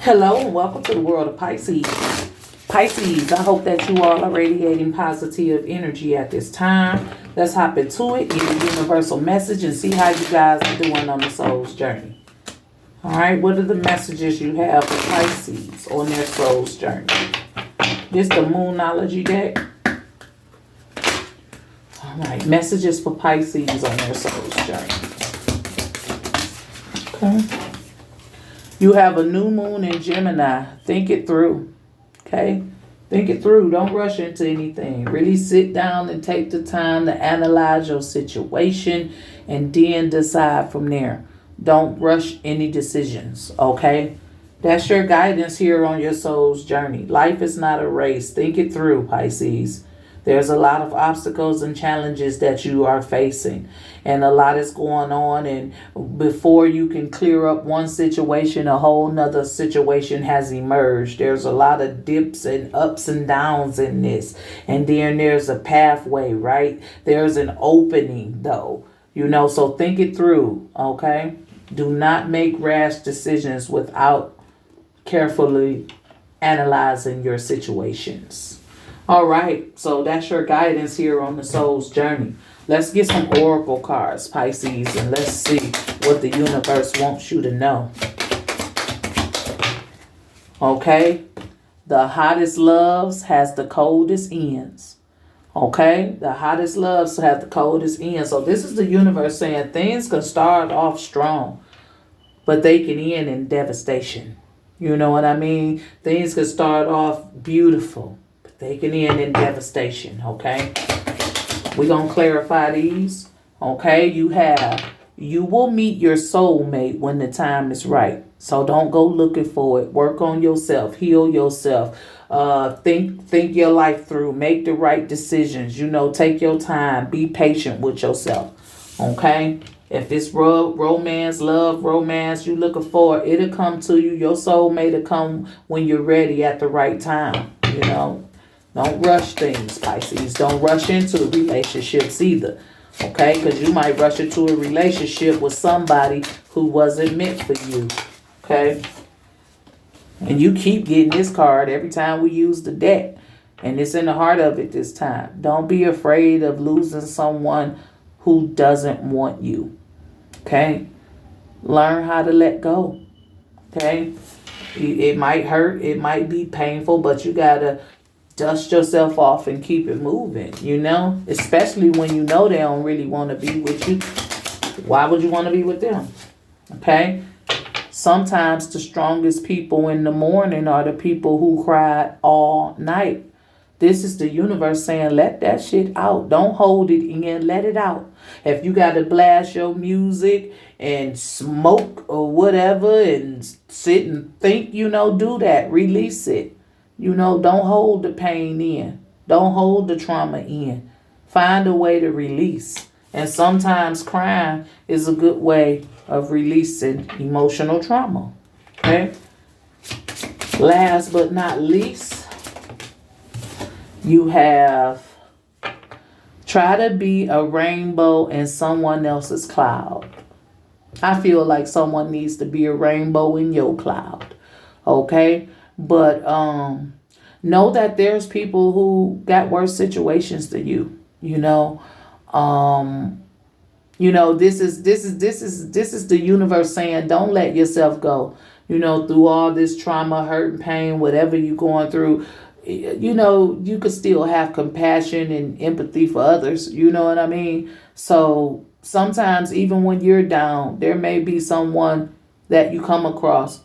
Hello and welcome to the world of Pisces. Pisces, I hope that you all are radiating positive energy at this time. Let's hop into it, get a universal message, and see how you guys are doing on the soul's journey. All right, what are the messages you have for Pisces on their soul's journey? This the Moonology deck. All right, messages for Pisces on their soul's journey. Okay. You have a new moon in Gemini. Think it through. Okay? Think it through. Don't rush into anything. Really sit down and take the time to analyze your situation and then decide from there. Don't rush any decisions. Okay? That's your guidance here on your soul's journey. Life is not a race. Think it through, Pisces. There's a lot of obstacles and challenges that you are facing, and a lot is going on, and before you can clear up one situation, a whole nother situation has emerged. There's a lot of dips and ups and downs in this, and then there's a pathway, right? There's an opening though, so think it through. Okay? Do not make rash decisions without carefully analyzing your situations. All right, so that's your guidance here on the soul's journey. Let's get some oracle cards, Pisces, and let's see what the universe wants you to know. Okay, the hottest loves has the coldest ends. Okay, the hottest loves have the coldest ends. So this is the universe saying things can start off strong, but they can end in devastation. You know what I mean? Things can start off beautiful. They can end in devastation, okay? We're going to clarify these, okay? You will meet your soulmate when the time is right. So don't go looking for it. Work on yourself. Heal yourself. Think your life through. Make the right decisions. Take your time. Be patient with yourself, okay? If it's romance, love, romance you looking for, it'll come to you. Your soulmate will come when you're ready at the right time, Don't rush things, Pisces. Don't rush into relationships either. Okay? Because you might rush into a relationship with somebody who wasn't meant for you. Okay? And you keep getting this card every time we use the deck. And it's in the heart of it this time. Don't be afraid of losing someone who doesn't want you. Okay? Learn how to let go. Okay? It might hurt. It might be painful. But you got to dust yourself off and keep it moving, especially when they don't really want to be with you. Why would you want to be with them? Okay? Sometimes the strongest people in the morning are the people who cried all night. This is the universe saying, let that shit out. Don't hold it in. Let it out. If you got to blast your music and smoke or whatever and sit and think, do that. Release it. Don't hold the pain in. Don't hold the trauma in. Find a way to release. And sometimes crying is a good way of releasing emotional trauma. Okay? Last but not least, you have try to be a rainbow in someone else's cloud. I feel like someone needs to be a rainbow in your cloud. Okay? But know that there's people who got worse situations than you. This is the universe saying, don't let yourself go. Through all this trauma, hurt, and pain, whatever you're going through, you could still have compassion and empathy for others. You know what I mean? So sometimes even when you're down, there may be someone that you come across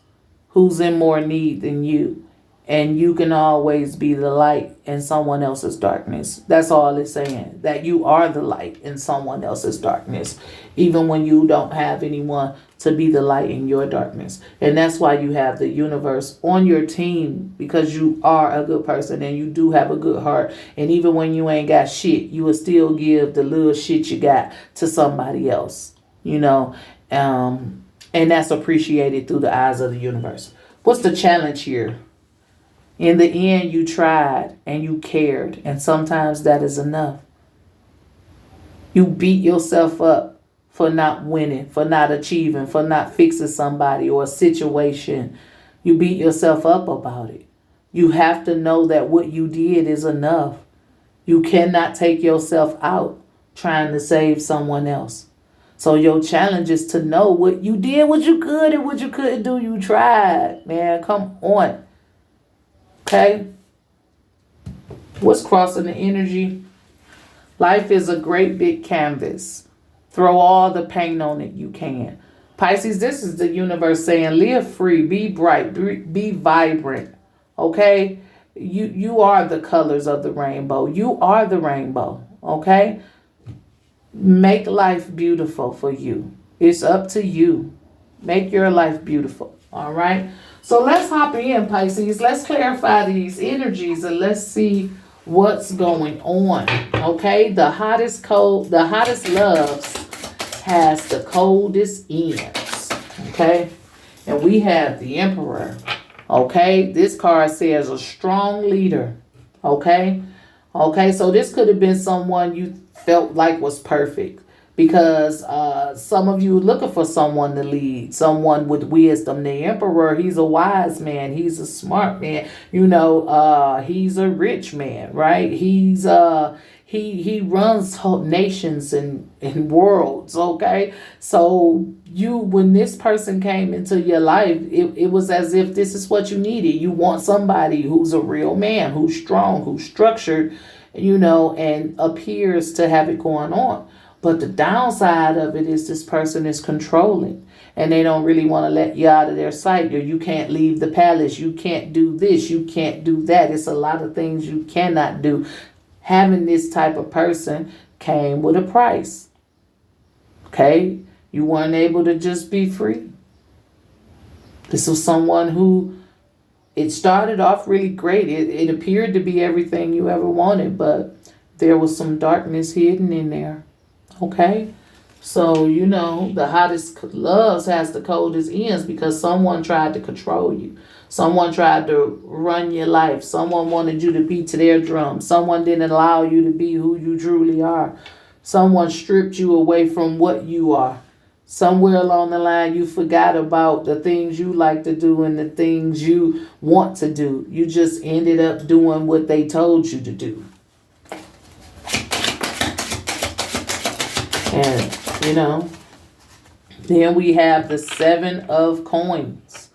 who's in more need than you. And you can always be the light in someone else's darkness. That's all it's saying. That you are the light in someone else's darkness. Even when you don't have anyone to be the light in your darkness. And that's why you have the universe on your team. Because you are a good person and you do have a good heart. And even when you ain't got shit, you will still give the little shit you got to somebody else. And that's appreciated through the eyes of the universe. What's the challenge here? In the end, you tried and you cared. And sometimes that is enough. You beat yourself up for not winning, for not achieving, for not fixing somebody or a situation. You beat yourself up about it. You have to know that what you did is enough. You cannot take yourself out trying to save someone else. So your challenge is to know what you did, what you could, and what you couldn't do. You tried, man. Come on. Okay? What's crossing the energy? Life is a great big canvas. Throw all the paint on it you can. Pisces, this is the universe saying live free, be bright, be vibrant. Okay? You are the colors of the rainbow. You are the rainbow. Okay? Make life beautiful for you. It's up to you. Make your life beautiful. All right? So let's hop in, Pisces. Let's clarify these energies and let's see what's going on. Okay? The hottest loves has the coldest ends. Okay? And we have the Emperor. Okay? This card says a strong leader. Okay? Okay, so this could have been someone you felt like was perfect, because some of you are looking for someone to lead, someone with wisdom. The Emperor, he's a wise man, he's a smart man, he's a rich man, right? He runs nations and worlds. Okay, so when this person came into your life, it was as if this is what you needed. You want somebody who's a real man, who's strong, who's structured, and appears to have it going on. But the downside of it is this person is controlling, and they don't really want to let you out of their sight. You can't leave the palace. You can't do this. You can't do that. It's a lot of things you cannot do. Having this type of person came with a price. Okay? You weren't able to just be free. This was someone who, it started off really great. It appeared to be everything you ever wanted, but there was some darkness hidden in there. Okay? So, the hottest loves has the coldest ends, because someone tried to control you. Someone tried to run your life. Someone wanted you to beat to their drum. Someone didn't allow you to be who you truly are. Someone stripped you away from what you are. Somewhere along the line, you forgot about the things you like to do and the things you want to do. You just ended up doing what they told you to do. And, then we have the 7 of coins.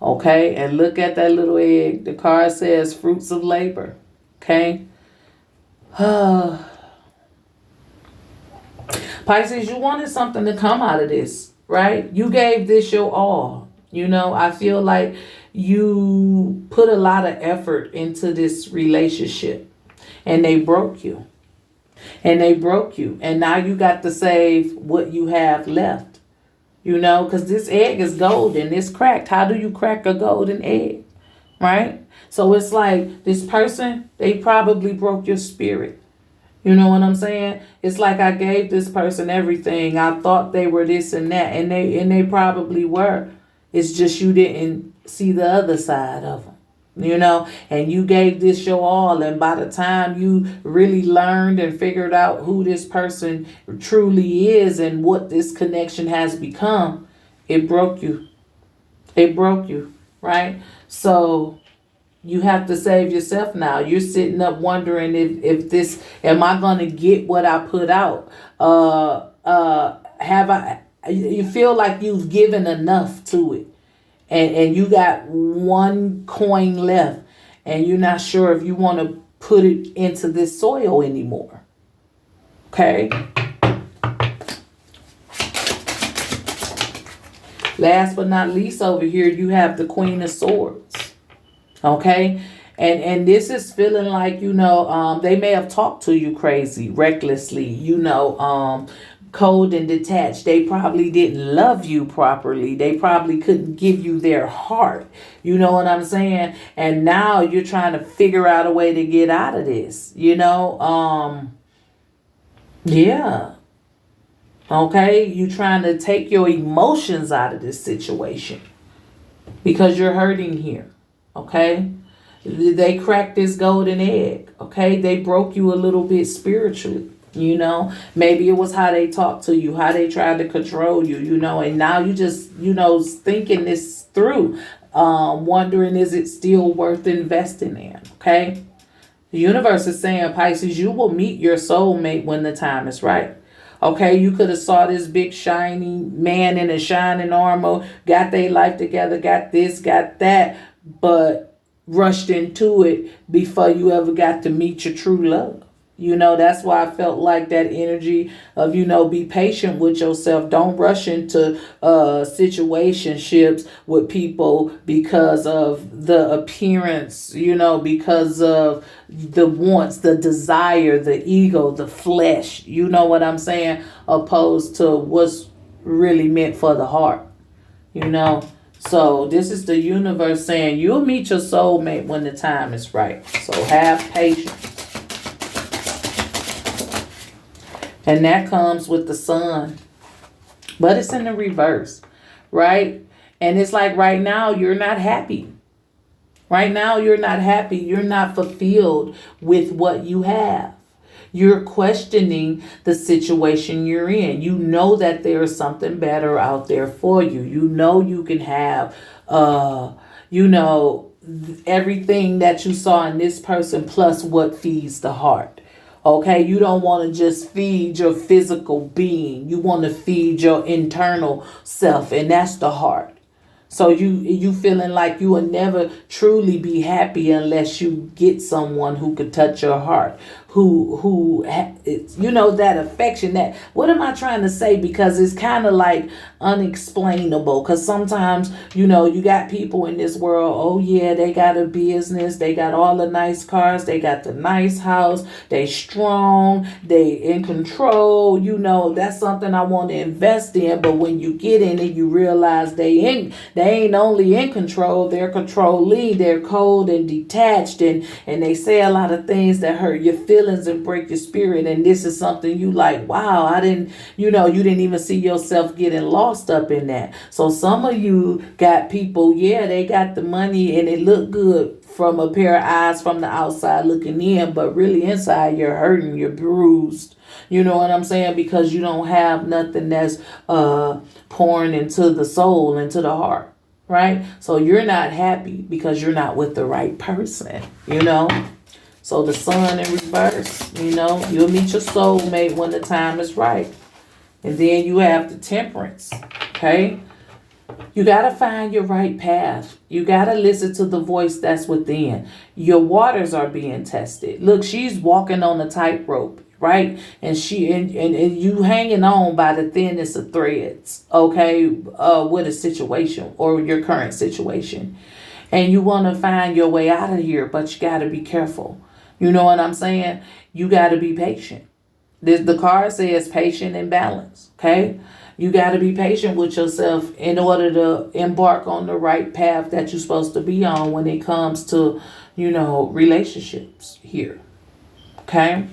Okay, and look at that little egg. The card says fruits of labor. Okay. Pisces, you wanted something to come out of this, right? You gave this your all. I feel like you put a lot of effort into this relationship, and they broke you. And now you got to save what you have left. Because this egg is golden. It's cracked. How do you crack a golden egg? Right? So it's like this person, they probably broke your spirit. You know what I'm saying? It's like I gave this person everything. I thought they were this and that. And they probably were. It's just you didn't see the other side of them. And you gave this your all, and by the time you really learned and figured out who this person truly is and what this connection has become, it broke you. Right? So you have to save yourself now. You're sitting up wondering if this, am I going to get what I put out? You feel like you've given enough to it. And you got 1 coin left, and you're not sure if you want to put it into this soil anymore. Okay? Last but not least, over here, you have the Queen of Swords. Okay? And this is feeling like, they may have talked to you crazy, recklessly, cold and detached. They probably didn't love you properly. They probably couldn't give you their heart. You know what I'm saying? And now you're trying to figure out a way to get out of this. Yeah. Okay? You're trying to take your emotions out of this situation because you're hurting here. Okay? They cracked this golden egg. Okay? They broke you a little bit spiritually. Maybe it was how they talked to you, how they tried to control you, and now you just, thinking this through. wondering, is it still worth investing in? Okay. The universe is saying, Pisces, you will meet your soulmate when the time is right. Okay, you could have saw this big shiny man in a shining armor, got their life together, got this, got that, but rushed into it before you ever got to meet your true love. That's why I felt like that energy of, be patient with yourself. Don't rush into situationships with people because of the appearance, because of the wants, the desire, the ego, the flesh. You know what I'm saying? Opposed to what's really meant for the heart, you know? So this is the universe saying you'll meet your soulmate when the time is right. So have patience. And that comes with the sun. But it's in the reverse, right? And it's like right now you're not happy. Right now you're not happy. You're not fulfilled with what you have. You're questioning the situation you're in. You know that there is something better out there for you. You know you can have, everything that you saw in this person plus what feeds the heart. Okay, you don't want to just feed your physical being. You want to feed your internal self, and that's the heart. So you feeling like you will never truly be happy unless you get someone who could touch your heart, that affection. That, what am I trying to say? Because it's kind of like unexplainable. Because sometimes you got people in this world. Oh yeah, they got a business. They got all the nice cars. They got the nice house. They strong. They in control. That's something I want to invest in. But when you get in it, you realize they ain't only in control, they're controlling, they're cold and detached, and they say a lot of things that hurt your feelings and break your spirit. And this is something you like, wow, I didn't, you didn't even see yourself getting lost up in that. So some of you got people, yeah, they got the money and it looked good from a pair of eyes from the outside looking in, but really inside you're hurting, you're bruised. You know what I'm saying? Because you don't have nothing that's pouring into the soul, into the heart, right? So you're not happy because you're not with the right person, So the sun in reverse, you'll meet your soulmate when the time is right. And then you have the temperance, okay? You got to find your right path. You got to listen to the voice that's within. Your waters are being tested. Look, she's walking on a tightrope, right? And you hanging on by the thinnest of threads, okay, with a situation or your current situation. And you want to find your way out of here, but you got to be careful. You know what I'm saying? You got to be patient. The card says patient and balance, okay? You got to be patient with yourself in order to embark on the right path that you're supposed to be on when it comes to, relationships here. Okay?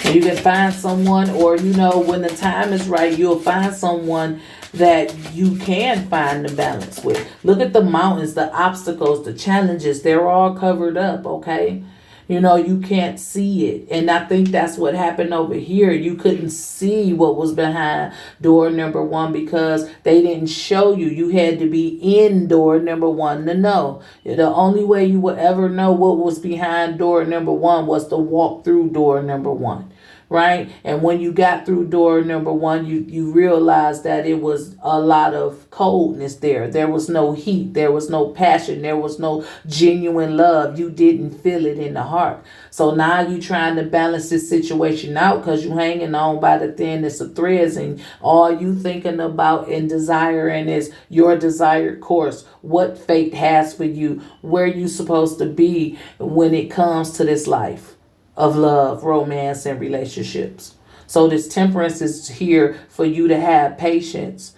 You can find someone, or, when the time is right, you'll find someone that you can find the balance with. Look at the mountains, the obstacles, the challenges. They're all covered up, okay? You can't see it. And I think that's what happened over here. You couldn't see what was behind door number one because they didn't show you. You had to be in door number one to know. The only way you would ever know what was behind door number one was to walk through door number one. Right? And when you got through door number one, you realized that it was a lot of coldness there. There was no heat. There was no passion. There was no genuine love. You didn't feel it in the heart. So now you trying to balance this situation out because you hanging on by the thinnest of threads, and all you thinking about and desiring is your desired course, what fate has for you, where you supposed to be when it comes to this life of love, romance, and relationships. So this temperance is here for you to have patience,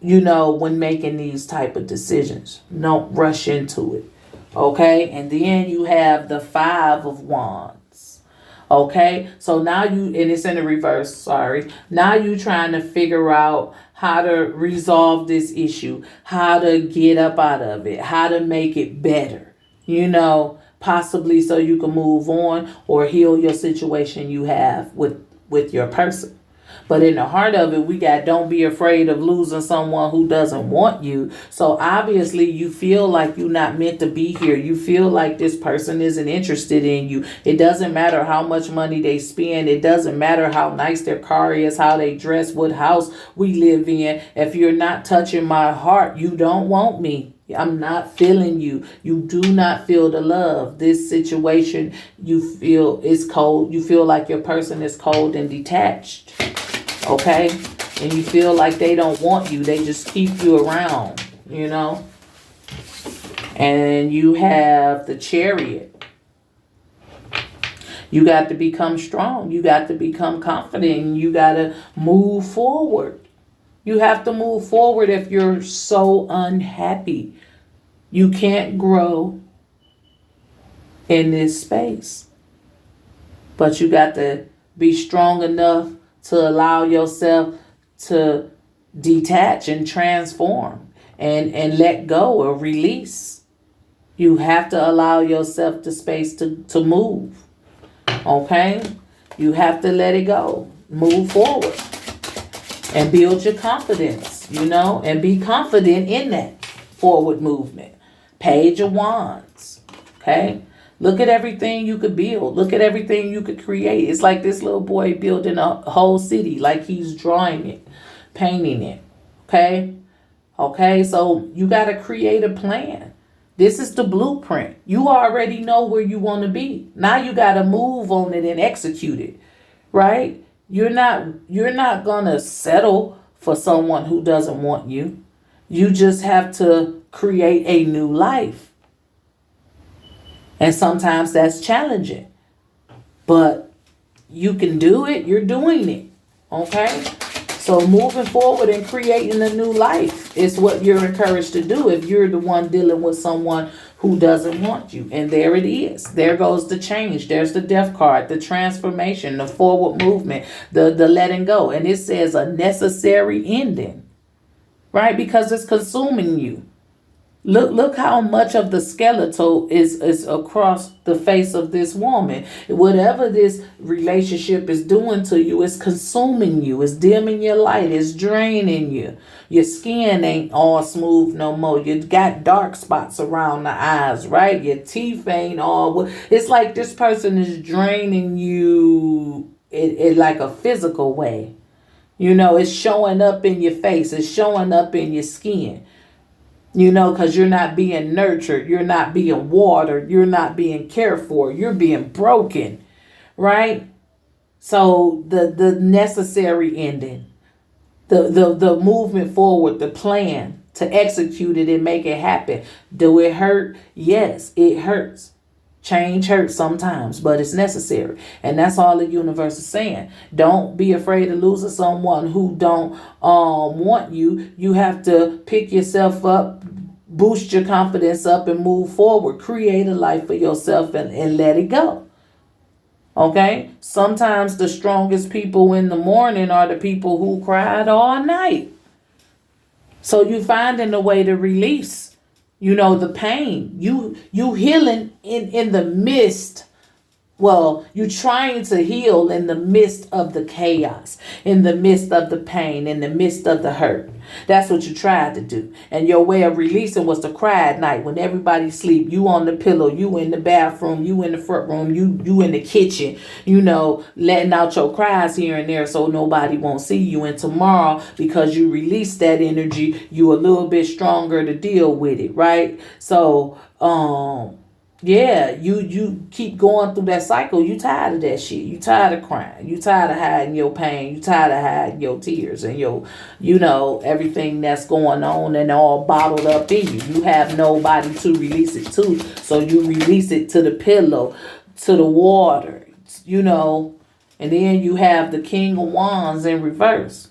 when making these type of decisions. Don't rush into it. Okay? And then you have the 5 of Wands. Okay? So now and it's in the reverse, sorry. Now you trying to figure out how to resolve this issue, how to get up out of it, how to make it better, possibly so you can move on or heal your situation you have with your person. But in the heart of it, we got don't be afraid of losing someone who doesn't want you. So obviously you feel like you're not meant to be here. You feel like this person isn't interested in you. It doesn't matter how much money they spend. It doesn't matter how nice their car is, how they dress, what house we live in. If you're not touching my heart, you don't want me. I'm not feeling you. You do not feel the love. This situation, you feel is cold. You feel like your person is cold and detached. Okay? And you feel like they don't want you. They just keep you around, you know? And you have the Chariot. You got to become strong. You got to become confident. You got to move forward. You have to move forward if you're so unhappy. You can't grow in this space. But you got to be strong enough to allow yourself to detach and transform and let go or release. You have to allow yourself the space to move. Okay? You have to let it go. Move forward. And build your confidence, you know, and be confident in that forward movement. Page of Wands. Okay? Look at everything you could build. Look at everything you could create. It's like this little boy building a whole city, like he's drawing it, painting it. Okay? Okay, so you got to create a plan. This is the blueprint. You already know where you want to be. Now you got to move on it and execute it. Right? You're not going to settle for someone who doesn't want you. You just have to create a new life. And sometimes that's challenging. But you can do it. You're doing it. Okay? So moving forward and creating a new life is what you're encouraged to do if you're the one dealing with someone who doesn't want you. And there it is. There goes the change. There's the death card, the transformation, the forward movement, the letting go. And it says a necessary ending, right? Because it's consuming you. Look how much of the skeletal is across the face of this woman. Whatever this relationship is doing to you, it's consuming you. It's dimming your light. It's draining you. Your skin ain't all smooth no more. You got dark spots around the eyes, right? Your teeth ain't all. It's like this person is draining you in like a physical way. You know, it's showing up in your face. It's showing up in your skin. You know, because you're not being nurtured. You're not being watered. You're not being cared for. You're being broken. Right? So the necessary ending. The movement forward. The plan to execute it and make it happen. Do it hurt? Yes, it hurts. Change hurts sometimes, but it's necessary. And that's all the universe is saying. Don't be afraid of losing someone who don't want you. You have to pick yourself up, boost your confidence up and move forward. Create a life for yourself and let it go. Okay? Sometimes the strongest people in the morning are the people who cried all night. So you finding a way to release. You know, the pain, you healing in the midst. Well, you're trying to heal in the midst of the chaos, in the midst of the pain, in the midst of the hurt. That's what you tried to do. And your way of releasing was to cry at night when everybody sleep. You on the pillow, you in the bathroom, you in the front room, you in the kitchen, you know, letting out your cries here and there so nobody won't see you. And tomorrow, because you release that energy, you a little bit stronger to deal with it, right? So, yeah, you keep going through that cycle. You tired of that shit. You tired of crying. You tired of hiding your pain. You tired of hiding your tears and your, you know, everything that's going on and all bottled up in you. You have nobody to release it to. So you release it to the pillow, to the water, you know. And then you have the King of Wands in reverse.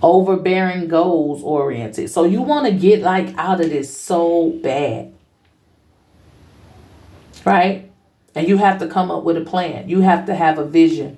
Overbearing, goals oriented. So you want to get like out of this so bad. Right? And you have to come up with a plan. You have to have a vision.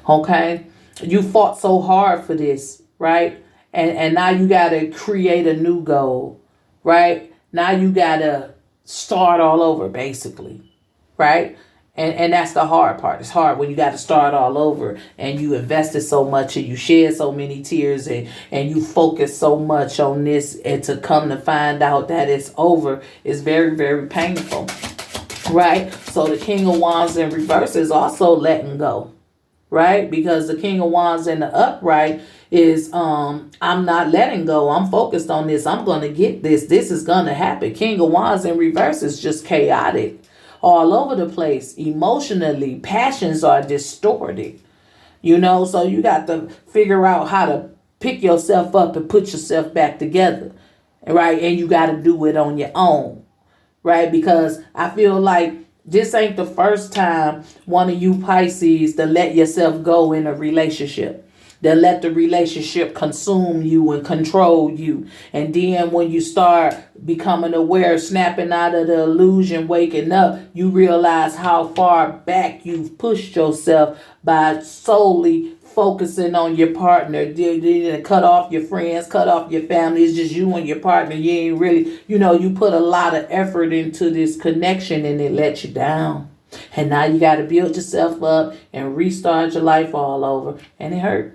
Okay? You fought so hard for this, right? And now you got to create a new goal, right? Now you got to start all over, basically, right? And that's the hard part. It's hard when you got to start all over and you invested so much and you shed so many tears and you focus so much on this, and to come to find out that it's over is very, very painful. Right? So the King of Wands in reverse is also letting go. Right? Because the King of Wands in the upright is I'm not letting go. I'm focused on this. I'm going to get this. This is going to happen. King of Wands in reverse is just chaotic, all over the place. Emotionally, passions are distorted. So you got to figure out how to pick yourself up and put yourself back together. Right? And you got to do it on your own. Right? Because I feel like this ain't the first time one of you Pisces to let yourself go in a relationship. To let the relationship consume you and control you. And then when you start becoming aware, snapping out of the illusion, waking up, you realize how far back you've pushed yourself by solely focusing on your partner. You cut off your friends, cut off your family. It's just you and your partner. You ain't really, you put a lot of effort into this connection and it let you down. And now you got to build yourself up and restart your life all over. And it hurt.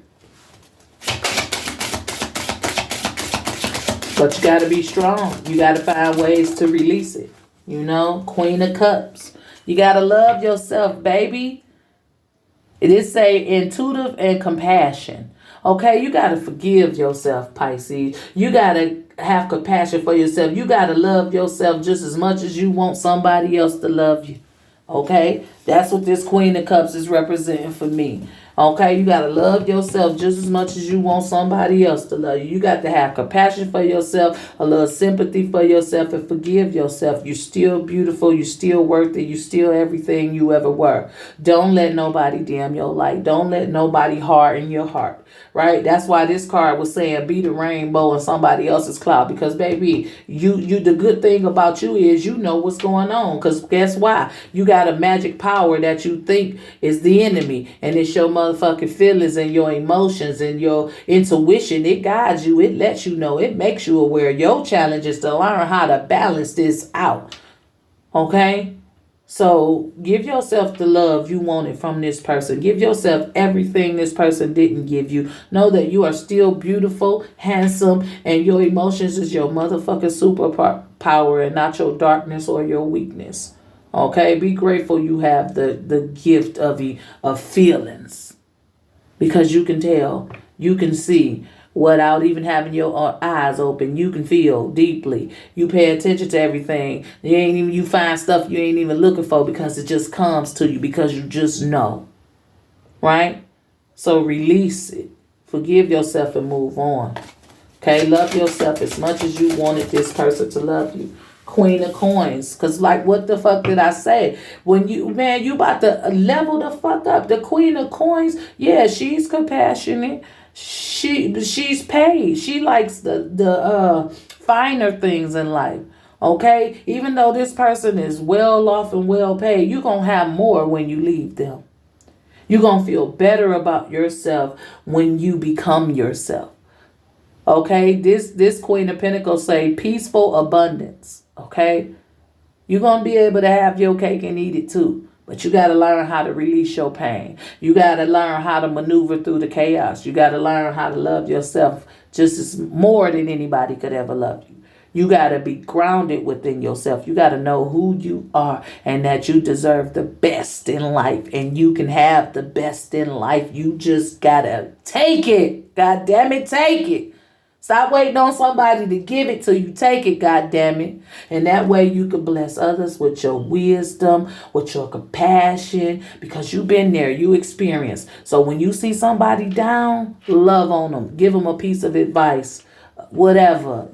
But you got to be strong. You got to find ways to release it. Queen of Cups. You got to love yourself, baby. It is say intuitive and compassion. Okay, you got to forgive yourself, Pisces. You got to have compassion for yourself. You got to love yourself just as much as you want somebody else to love you. Okay, that's what this Queen of Cups is representing for me. Okay, you got to love yourself just as much as you want somebody else to love you. You got to have compassion for yourself, a little sympathy for yourself, and forgive yourself. You're still beautiful. You're still worth it. You're still everything you ever were. Don't let nobody dim your light. Don't let nobody harden your heart. Right? That's why this card was saying be the rainbow in somebody else's cloud. Because, baby, you the good thing about you is you know what's going on. Because guess why? You got a magic power that you think is the enemy. And it's your motherfucking feelings and your emotions and your intuition. It guides you. It lets you know. It makes you aware. Your challenge is to learn how to balance this out. Okay? So give yourself the love you wanted from this person. Give yourself everything this person didn't give you. Know that you are still beautiful, handsome, and your emotions is your motherfucking superpower and not your darkness or your weakness. Okay? Be grateful you have the gift of feelings. Because you can tell, you can see. Without even having your eyes open, you can feel deeply. You pay attention to everything. You find stuff you ain't even looking for because it just comes to you because you just know. Right? So release it. Forgive yourself and move on. Okay? Love yourself as much as you wanted this person to love you. Queen of Coins. Because like, what the fuck did I say? When you about to level the fuck up. The Queen of Coins, yeah, she's compassionate. She's paid. She likes the finer things in life. Okay? Even though this person is well off and well paid, you're going to have more when you leave them. You're going to feel better about yourself when you become yourself. Okay? This Queen of Pentacles say peaceful abundance. Okay? You're going to be able to have your cake and eat it too. But you got to learn how to release your pain. You got to learn how to maneuver through the chaos. You got to learn how to love yourself just as more than anybody could ever love you. You got to be grounded within yourself. You got to know who you are and that you deserve the best in life. And you can have the best in life. You just got to take it. God damn it, take it. Stop waiting on somebody to give it to you. Take it, goddammit. And that way you can bless others with your wisdom, with your compassion, because you've been there, you experienced. So when you see somebody down, love on them. Give them a piece of advice. Whatever,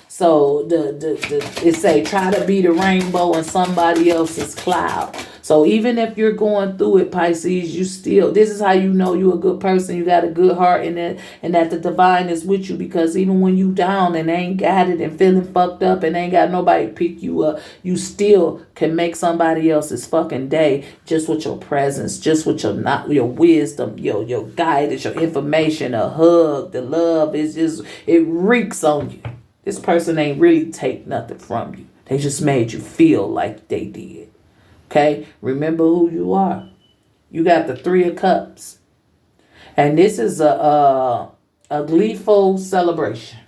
So it say try to be the rainbow in somebody else's cloud. So even if you're going through it, Pisces, this is how you know you're a good person. You got a good heart and that the divine is with you, because even when you down and ain't got it and feeling fucked up and ain't got nobody to pick you up, you still can make somebody else's fucking day just with your presence, just with your wisdom, your guidance, your information, a hug, the love is just, it reeks on you. This person ain't really take nothing from you. They just made you feel like they did. Okay? Remember who you are. You got the Three of Cups. And this is a gleeful celebration.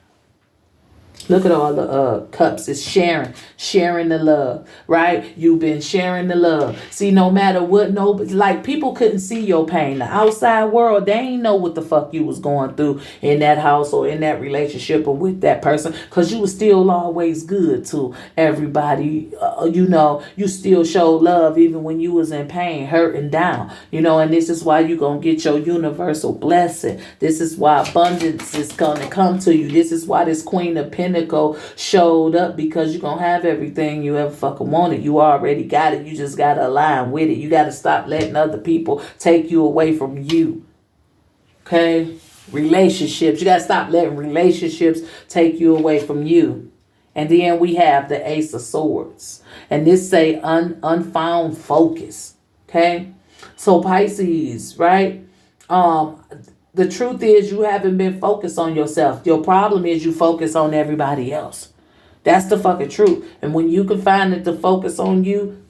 Look at all the cups. It's sharing the love, right? You've been sharing the love. See, no matter what, no, like people couldn't see your pain. The outside world, they ain't know what the fuck you was going through in that house or in that relationship or with that person, because you was still always good to everybody. You still showed love even when you was in pain, hurt and down. And this is why you gonna get your universal blessing. This is why abundance is gonna come to you. This is why this Queen of Pentacles showed up, because you're gonna have everything you ever fucking wanted. You already got it. You just gotta align with it. You gotta stop letting other people take you away from you. Okay? Relationships. You gotta stop letting relationships take you away from you. And then we have the Ace of Swords. And this say unfound focus. Okay? So Pisces, right? The truth is you haven't been focused on yourself. Your problem is you focus on everybody else. That's the fucking truth. And when you can find it to focus on you,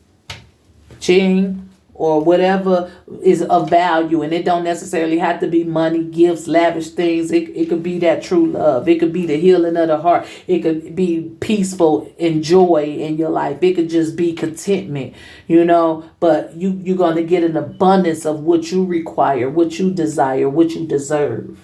ching, or whatever is of value, and it don't necessarily have to be money, gifts, lavish things. It could be that true love. It could be the healing of the heart. It could be peaceful and joy in your life. It could just be contentment, but you're going to get an abundance of what you require, what you desire, what you deserve.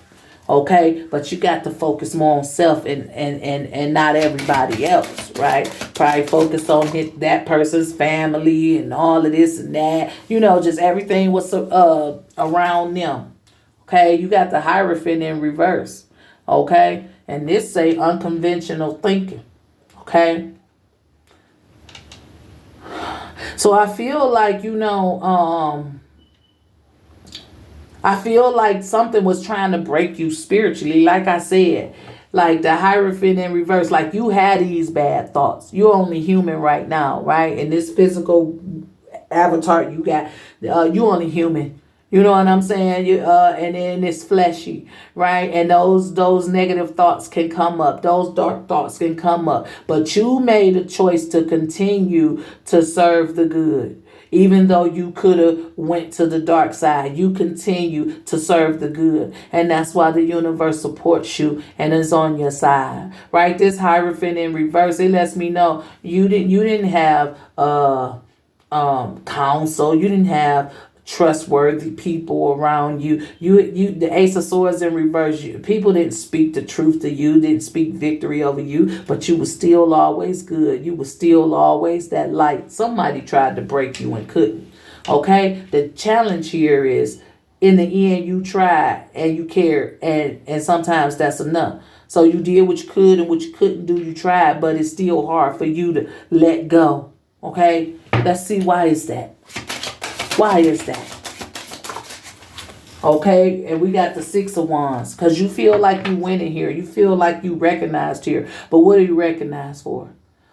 Okay, but you got to focus more on self and not everybody else, right? Probably focus on that person's family and all of this and that. Just everything was around them. Okay, you got the Hierophant in reverse. Okay, and this say unconventional thinking. Okay, so I feel like I feel like something was trying to break you spiritually. Like I said, like the Hierophant in reverse, like you had these bad thoughts. You're only human right now, right? In this physical avatar you got, you only human. You know what I'm saying? And then it's fleshy, right? And those negative thoughts can come up. Those dark thoughts can come up. But you made a choice to continue to serve the good. Even though you could have went to the dark side, you continue to serve the good. And that's why the universe supports you and is on your side. Right? This Hierophant in reverse, it lets me know you didn't have counsel. You didn't have trustworthy people around you. The Ace of Swords in reverse, people didn't speak the truth to you, didn't speak victory over you, but you were still always good. You were still always that light. Somebody tried to break you and couldn't. Okay? The challenge here is, in the end, you tried and you cared, and sometimes that's enough. So you did what you could, and what you couldn't do, you tried, but it's still hard for you to let go. Okay? Let's see, why is that? Why is that? Okay, and we got the Six of Wands, because you feel like you winning here. You feel like you recognized here. But what are you recognized for?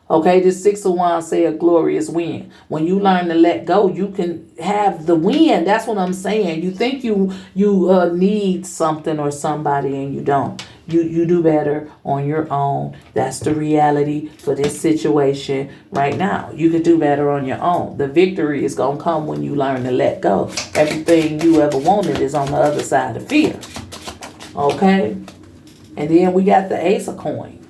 Okay, this Six of Wands say a glorious win. When you learn to let go, you can have the win. That's what I'm saying. You think you need something or somebody, and you don't. You do better on your own. That's the reality for this situation right now. You could do better on your own. The victory is going to come when you learn to let go. Everything you ever wanted is on the other side of fear. Okay? And then we got the Ace of Coins.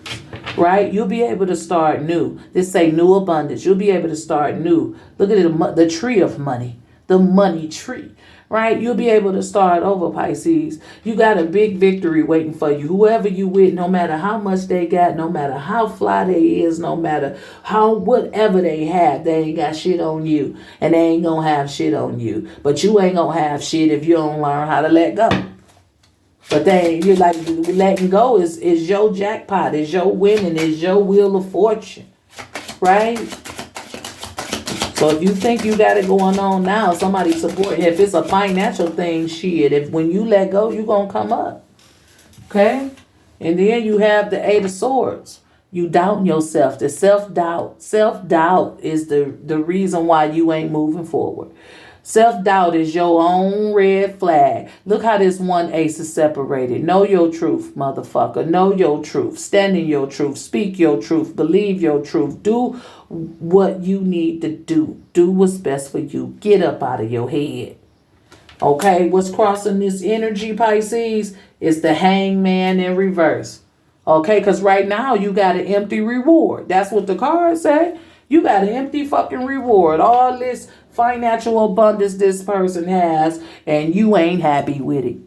Right? You'll be able to start new. This say new abundance. You'll be able to start new. Look at the tree of money. The money tree. Right? You'll be able to start over, Pisces. You got a big victory waiting for you. Whoever you with, no matter how much they got, no matter how fly they is, no matter whatever they have, they ain't got shit on you. And they ain't gonna have shit on you. But you ain't gonna have shit if you don't learn how to let go. But you're like, letting go is your jackpot, is your winning, is your wheel of fortune, right? So if you think you got it going on now, somebody support you. If it's a financial thing, shit, if when you let go, you're going to come up, okay? And then you have the Eight of Swords. You doubting yourself. The self-doubt. Self-doubt is the reason why you ain't moving forward. Self-doubt is your own red flag. Look how this one ace is separated. Know your truth, motherfucker. Know your truth. Stand in your truth. Speak your truth. Believe your truth. Do what you need to do. Do what's best for you. Get up out of your head. Okay, what's crossing this energy, Pisces, is the hangman in reverse. Okay, because right now you got an empty reward. That's what the cards say. You got an empty fucking reward. All this financial abundance this person has, and you ain't happy with it.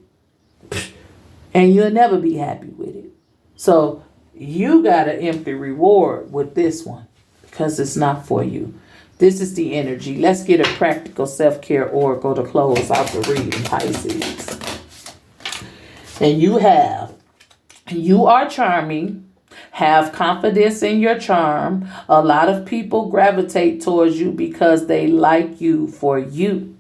And you'll never be happy with it. So you got an empty reward with this one because it's not for you. This is the energy. Let's get a practical self-care oracle to close out the reading, Pisces. And you are charming. Have confidence in your charm. A lot of people gravitate towards you because they like you for you.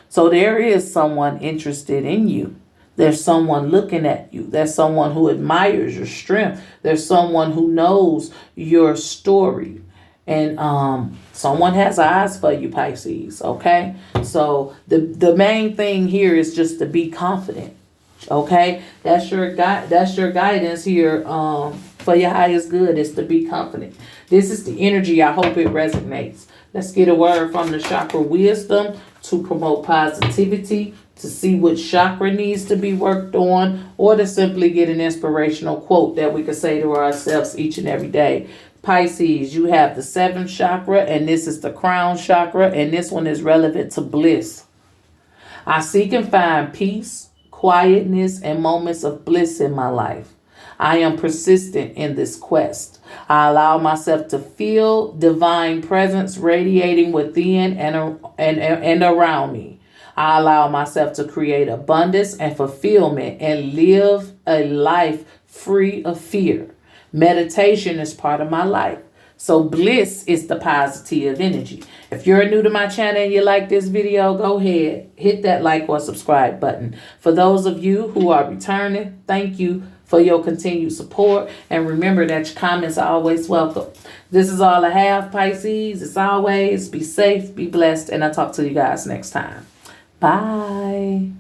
So there is someone interested in you. There's someone looking at you. There's someone who admires your strength. There's someone who knows your story. And someone has eyes for you, Pisces, okay? So the main thing here is just to be confident, okay? That's your guidance here for your highest good, is to be confident. This is the energy. I hope it resonates. Let's get a word from the chakra wisdom to promote positivity, to see what chakra needs to be worked on, or to simply get an inspirational quote that we can say to ourselves each and every day. Pisces, you have the 7th chakra, and this is the crown chakra, and this one is relevant to bliss. I seek and find peace, quietness, and moments of bliss in my life. I am persistent in this quest. I allow myself to feel divine presence radiating within and around me. I allow myself to create abundance and fulfillment and live a life free of fear. Meditation is part of my life. So bliss is the positive energy. If you're new to my channel and you like this video, go ahead, hit that like or subscribe button. For those of you who are returning, thank you for your continued support. And remember that your comments are always welcome. This is all I have, Pisces. As always, be safe, be blessed, and I'll talk to you guys next time. Bye.